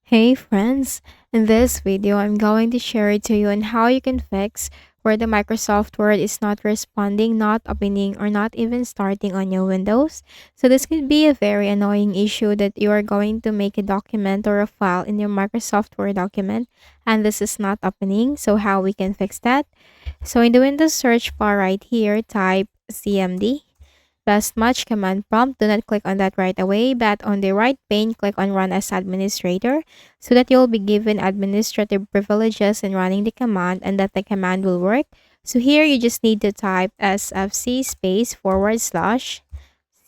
Hey friends, in this video I'm going to share it to you on how you can fix where the Microsoft Word is not responding, not opening, or not even starting on your Windows. So this could be a very annoying issue that you are going to make a document or a file in your Microsoft Word document and this is not opening. So how we can fix that? So in the Windows search bar right here, type CMD plus match command prompt. Do not click on that right away, but on the right pane, click on Run as Administrator so that you'll be given administrative privileges in running the command and that the command will work. So here you just need to type sfc space forward slash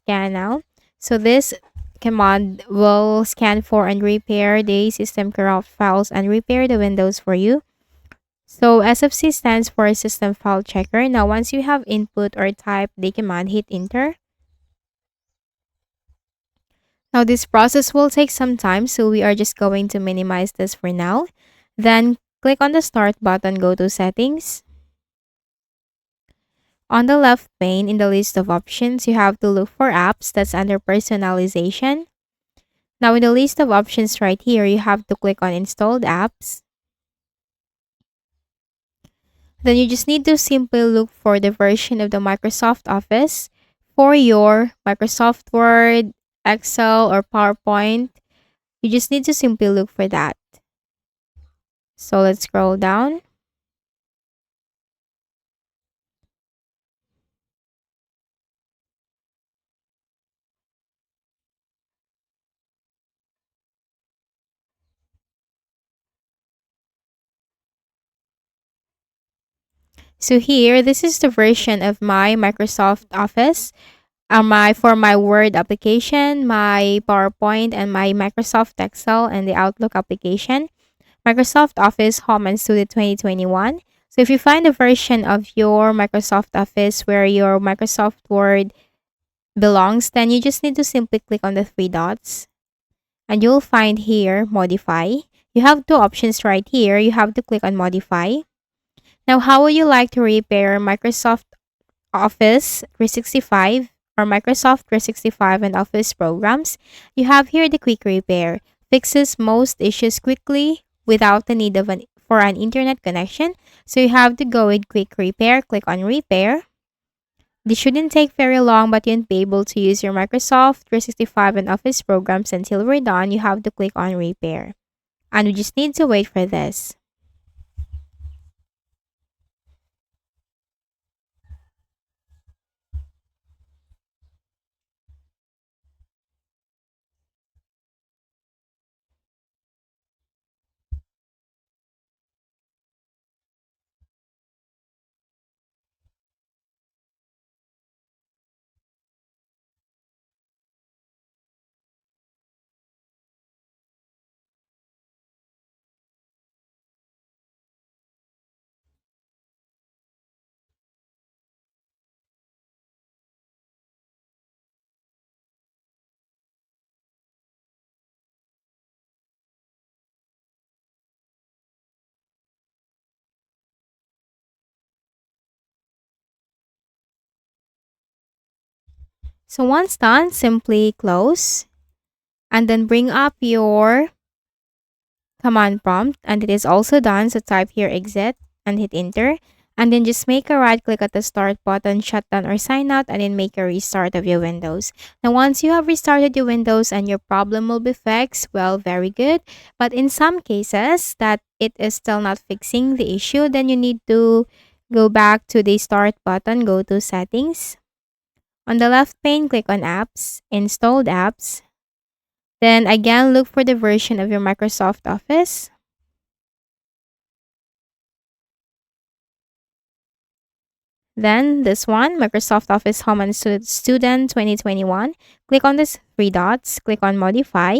scan now. So this command will scan for and repair the system corrupt files and repair the Windows for you. So SFC stands for System File Checker. Now once you have input or type the command, hit enter. Now this process will take some time, so we are just going to minimize this for now. Then click on the start button, go to settings. On the left pane in the list of options, you have to look for apps that's under personalization. Now in the list of options right here, you have to click on installed apps. Then you just need to simply look for the version of the Microsoft Office for your Microsoft Word, Excel, or PowerPoint. You just need to simply look for that. So let's scroll down. So here, this is the version of my Microsoft Office, my Word application, my PowerPoint, and my Microsoft Excel and the Outlook application. Microsoft Office Home and Studio 2021. So if you find a version of your Microsoft Office where your Microsoft Word belongs, then you just need to simply click on the three dots and you'll find here modify. You have two options right here. You have to click on modify. Now, how would you like to repair Microsoft Office 365 or Microsoft 365 and Office programs? You have here the quick repair. Fixes most issues quickly without the need of for an internet connection. So you have to go with quick repair. Click on repair. This shouldn't take very long, but you won't be able to use your Microsoft 365 and Office programs until we're done. You have to click on repair. And we just need to wait for this. So once done, simply close and then bring up your command prompt and it is also done. So type here exit and hit enter and then just make a right click at the start button, shut down or sign out and then make a restart of your Windows. Now once you have restarted your Windows and your problem will be fixed, well, very good. But in some cases that it is still not fixing the issue, then you need to go back to the start button, go to settings. On the left pane, click on apps, installed apps. Then again, look for the version of your Microsoft Office. Then this one, Microsoft Office Home and Student 2021. Click on these three dots, click on modify.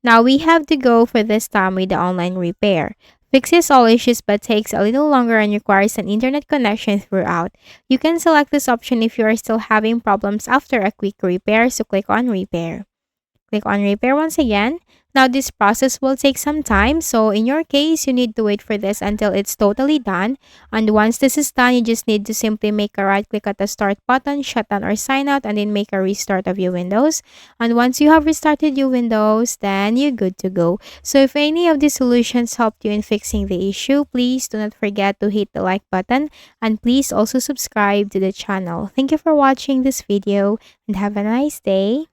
Now we have to go for this time with the online repair. Fixes all issues but takes a little longer and requires an internet connection throughout. You can select this option if you are still having problems after a quick repair, so click on repair. Click on repair once again. Now this process will take some time, so in your case, you need to wait for this until it's totally done. And once this is done, you just need to simply make a right click at the start button, shut down or sign out, and then make a restart of your Windows. And once you have restarted your Windows, then you're good to go. So if any of these solutions helped you in fixing the issue, please do not forget to hit the like button and please also subscribe to the channel. Thank you for watching this video and have a nice day.